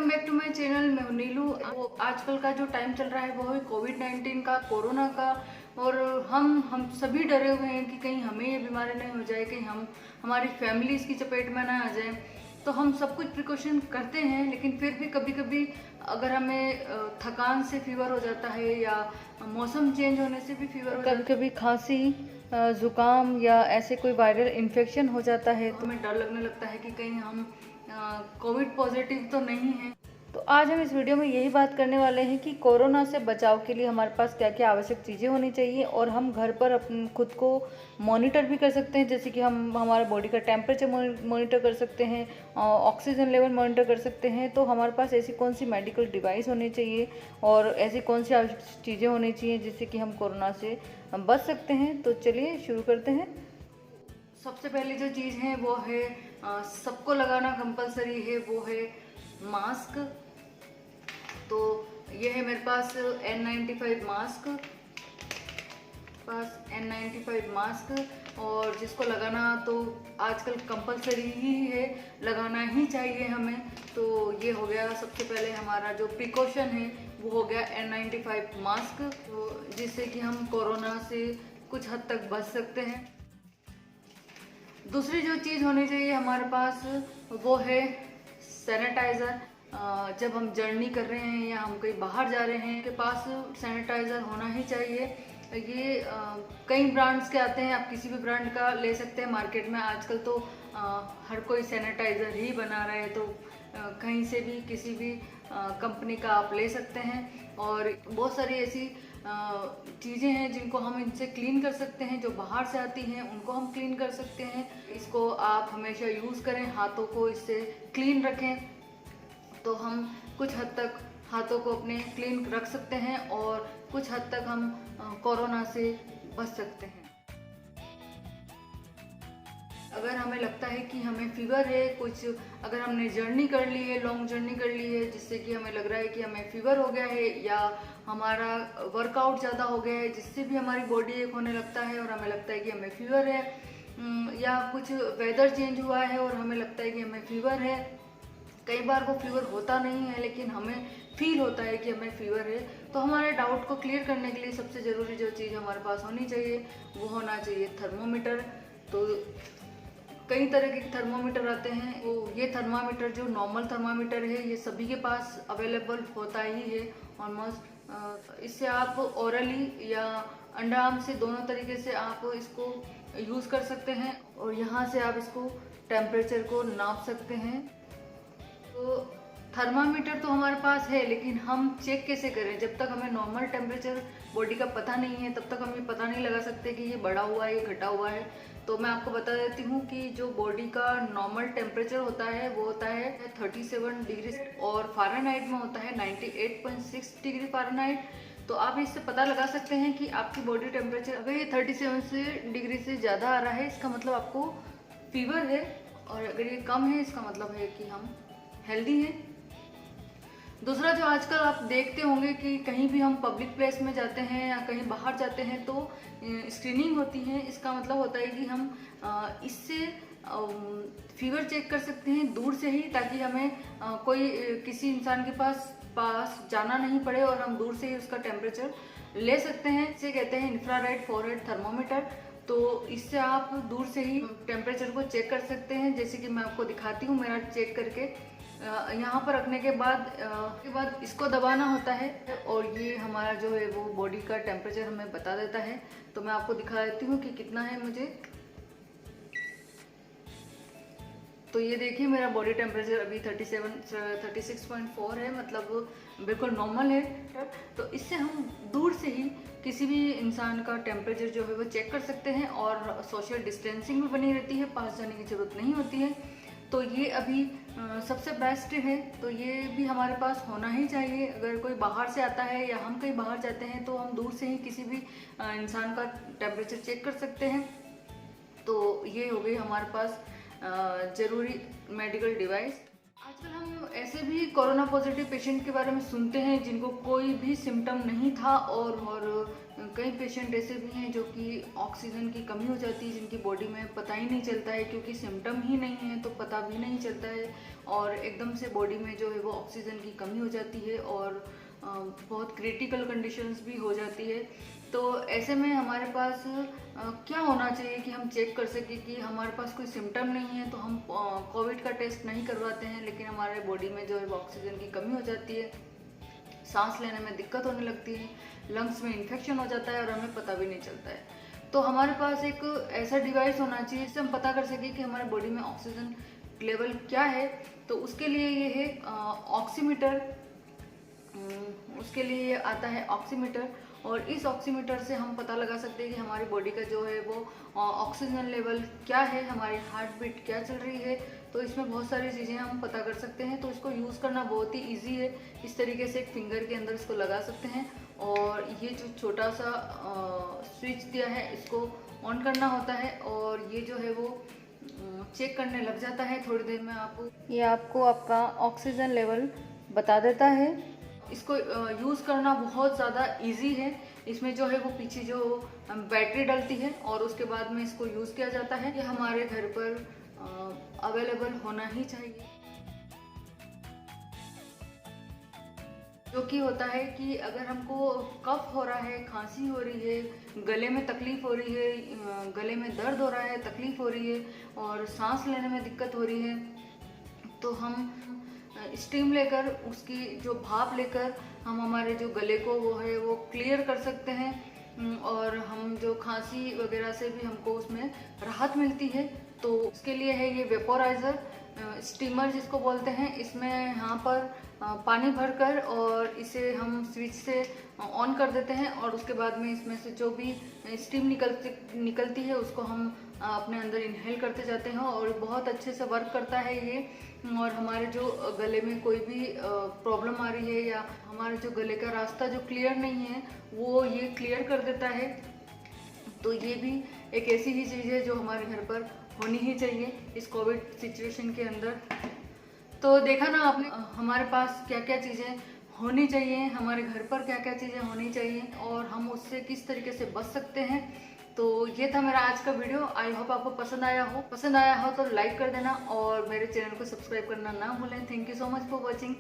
Back to my channel. मैं हूं नीलू। आजकल का जो टाइम चल रहा है वो है कोविड-19 का, कोरोना का। और हम सभी डरे हुए हैं कि कहीं हमें ये बीमारी नहीं हो जाए, कहीं हमारी फैमिली इसकी चपेट में ना आ जाए। तो हम सब कुछ प्रिकॉशन करते हैं, लेकिन फिर भी कभी कभी अगर हमें थकान से फीवर हो जाता है या मौसम चेंज होने से भी फीवर हो जाता है, कभी कभी खांसी, जुकाम या ऐसे कोई वायरल इन्फेक्शन हो जाता है, तो हमें डर लगने लगता है कि कहीं हम कोविड पॉजिटिव तो नहीं है। तो आज हम इस वीडियो में यही बात करने वाले हैं कि कोरोना से बचाव के लिए हमारे पास क्या क्या आवश्यक चीज़ें होनी चाहिए, और हम घर पर अपने खुद को मॉनिटर भी कर सकते हैं। जैसे कि हम हमारे बॉडी का टेम्परेचर मॉनिटर कर सकते हैं, ऑक्सीजन लेवल मॉनिटर कर सकते हैं। तो हमारे पास ऐसी कौन सी मेडिकल डिवाइस होनी चाहिए और ऐसी कौन सी आवश्यक चीज़ें होनी चाहिए जिससे कि हम कोरोना से बच सकते हैं। तो चलिए शुरू करते हैं। सबसे पहले जो चीज़ है वो है, सबको लगाना कंपलसरी है, वो है मास्क। तो ये है मेरे पास N95 मास्क, और जिसको लगाना तो आजकल कंपलसरी ही है, लगाना ही चाहिए हमें। तो ये हो गया सबसे पहले हमारा जो प्रिकॉशन है, वो हो गया N95 मास्क, तो जिससे कि हम कोरोना से कुछ हद तक बच सकते हैं। दूसरी जो चीज़ होनी चाहिए हमारे पास वो है सैनिटाइज़र। जब हम जर्नी कर रहे हैं या हम कहीं बाहर जा रहे हैं, के पास सैनिटाइज़र होना ही चाहिए। ये कई ब्रांड्स के आते हैं, आप किसी भी ब्रांड का ले सकते हैं। मार्केट में आजकल तो हर कोई सैनिटाइज़र ही बना रहा है, तो कहीं से भी किसी भी कंपनी का आप ले सकते हैं। और बहुत सारी ऐसी चीज़ें हैं जिनको हम इनसे क्लीन कर सकते हैं, जो बाहर से आती हैं उनको हम क्लीन कर सकते हैं। इसको आप हमेशा यूज़ करें, हाथों को इससे क्लीन रखें, तो हम कुछ हद तक हाथों को अपने क्लीन रख सकते हैं और कुछ हद तक हम कोरोना से बच सकते हैं। अगर हमें लगता है कि हमें फीवर है, कुछ अगर हमने जर्नी कर ली है, लॉन्ग जर्नी कर ली है, जिससे कि हमें लग रहा है कि हमें फीवर हो गया है, या हमारा वर्कआउट ज़्यादा हो गया है जिससे भी हमारी बॉडी एक होने लगता है और हमें लगता है कि हमें फीवर है, या कुछ वेदर चेंज हुआ है और हमें लगता है कि हमें फीवर है। कई बार वो फीवर होता नहीं है, लेकिन हमें फील होता है कि हमें फीवर है। तो हमारे डाउट को क्लियर करने के लिए सबसे ज़रूरी जो चीज़ हमारे पास होनी चाहिए वो होना चाहिए थर्मोमीटर। तो कई तरह के थर्मोमीटर आते हैं। वो ये थर्मामीटर जो नॉर्मल थर्मामीटर है, ये सभी के पास अवेलेबल होता ही है ऑलमोस्ट। इससे आप ओरली या अंडर आर्म से, दोनों तरीके से आप इसको यूज़ कर सकते हैं, और यहाँ से आप इसको टेम्परेचर को नाप सकते हैं। तो थर्मामीटर तो हमारे पास है, लेकिन हम चेक कैसे करें? जब तक हमें नॉर्मल टेम्परेचर बॉडी का पता नहीं है, तब तक हम ये पता नहीं लगा सकते कि ये बढ़ा हुआ है, ये घटा हुआ है। तो मैं आपको बता देती हूँ कि जो बॉडी का नॉर्मल टेम्परेचर होता है वो होता है 37 डिग्री, और फ़ारेनहाइट में होता है 98.6 डिग्री फ़ारेनहाइट। तो आप इससे पता लगा सकते हैं कि आपकी बॉडी टेम्परेचर अगर ये 37 डिग्री से ज़्यादा आ रहा है, इसका मतलब आपको फीवर है, और अगर ये कम है, इसका मतलब है कि हम हेल्दी है। दूसरा जो आजकल आप देखते होंगे कि कहीं भी हम पब्लिक प्लेस में जाते हैं या कहीं बाहर जाते हैं तो स्क्रीनिंग होती है। इसका मतलब होता है कि हम इससे फीवर चेक कर सकते हैं दूर से ही, ताकि हमें कोई किसी इंसान के पास जाना नहीं पड़े और हम दूर से ही उसका टेम्परेचर ले सकते हैं। इसे कहते हैं इंफ्रारेड फोरहेड थर्मोमीटर। तो इससे आप दूर से ही टेम्परेचर को चेक कर सकते हैं। जैसे कि मैं आपको दिखाती हूँ मेरा चेक करके। यहाँ पर रखने के बाद इसको दबाना होता है, और ये हमारा जो है वो बॉडी का टेम्परेचर हमें बता देता है। तो मैं आपको दिखा देती हूँ कि कितना है मुझे। तो ये देखिए मेरा बॉडी टेम्परेचर अभी 36.4 है, मतलब बिल्कुल नॉर्मल है। तो इससे हम दूर से ही किसी भी इंसान का टेम्परेचर जो है वो चेक कर सकते हैं, और सोशल डिस्टेंसिंग भी बनी रहती है, पास जाने की ज़रूरत नहीं होती है। तो ये अभी सबसे बेस्ट है। तो ये भी हमारे पास होना ही चाहिए। अगर कोई बाहर से आता है या हम कहीं बाहर जाते हैं तो हम दूर से ही किसी भी इंसान का टेम्परेचर चेक कर सकते हैं। तो ये हो गई हमारे पास ज़रूरी मेडिकल डिवाइस। आजकल हम ऐसे ऐसे भी कोरोना पॉजिटिव पेशेंट के बारे में सुनते हैं जिनको कोई भी सिम्टम नहीं था, और कई पेशेंट ऐसे भी हैं जो कि ऑक्सीजन की कमी हो जाती है, जिनकी बॉडी में पता ही नहीं चलता है, क्योंकि सिम्टम ही नहीं है तो पता भी नहीं चलता है, और एकदम से बॉडी में जो है वो ऑक्सीजन की कमी हो जाती है और बहुत क्रिटिकल कंडीशंस भी हो जाती है। तो ऐसे में हमारे पास क्या होना चाहिए कि हम चेक कर सकें कि हमारे पास कोई सिम्टम नहीं है, तो हम कोविड का टेस्ट नहीं करवाते हैं, लेकिन हमारे बॉडी में जो है वो ऑक्सीजन की कमी हो जाती है, सांस लेने में दिक्कत होने लगती है, लंग्स में इन्फेक्शन हो जाता है और हमें पता भी नहीं चलता है। तो हमारे पास एक ऐसा डिवाइस होना चाहिए जिससे हम पता कर सकें कि हमारे बॉडी में ऑक्सीजन लेवल क्या है। तो उसके लिए ये है ऑक्सीमीटर। उसके लिए आता है ऑक्सीमीटर, और इस ऑक्सीमीटर से हम पता लगा सकते हैं कि हमारी बॉडी का जो है वो ऑक्सीजन लेवल क्या है, हमारी हार्ट बीट क्या चल रही है। तो इसमें बहुत सारी चीज़ें हम पता कर सकते हैं। तो इसको यूज़ करना बहुत ही इजी है। इस तरीके से एक फिंगर के अंदर इसको लगा सकते हैं, और ये जो छोटा सा स्विच दिया है इसको ऑन करना होता है, और ये जो है वो चेक करने लग जाता है थोड़ी देर में। आपको आपका ऑक्सीजन लेवल बता देता है। इसको यूज़ करना बहुत ज़्यादा इजी है। इसमें जो है वो पीछे जो बैटरी डलती है और उसके बाद में इसको यूज़ किया जाता है। ये हमारे घर पर अवेलेबल होना ही चाहिए। जो कि होता है कि अगर हमको कफ हो रहा है, खांसी हो रही है, गले में तकलीफ हो रही है, गले में दर्द हो रहा है, तकलीफ हो रही है और सांस लेने में दिक्कत हो रही है, तो हम स्टीम लेकर, उसकी जो भाप लेकर हम हमारे जो गले को वो है वो क्लियर कर सकते हैं, और हम जो खांसी वगैरह से भी हमको उसमें राहत मिलती है। तो उसके लिए है ये वेपोराइज़र, स्टीमर जिसको बोलते हैं। इसमें यहाँ पर पानी भरकर और इसे हम स्विच से ऑन कर देते हैं, और उसके बाद में इसमें से जो भी स्टीम निकलती है उसको हम अपने अंदर इनहेल करते जाते हैं, और बहुत अच्छे से वर्क करता है ये। और हमारे जो गले में कोई भी प्रॉब्लम आ रही है या हमारे जो गले का रास्ता जो क्लियर नहीं है वो ये क्लियर कर देता है। तो ये भी एक ऐसी ही चीज़ है जो हमारे घर पर होनी ही चाहिए इस कोविड सिचुएशन के अंदर। तो देखा ना आपने हमारे पास क्या क्या चीज़ें होनी चाहिए, हमारे घर पर क्या क्या चीज़ें होनी चाहिए और हम उससे किस तरीके से बच सकते हैं। तो ये था मेरा आज का वीडियो। आई होप आपको पसंद आया हो तो लाइक कर देना और मेरे चैनल को सब्सक्राइब करना ना भूलें। Thank you so much for watching.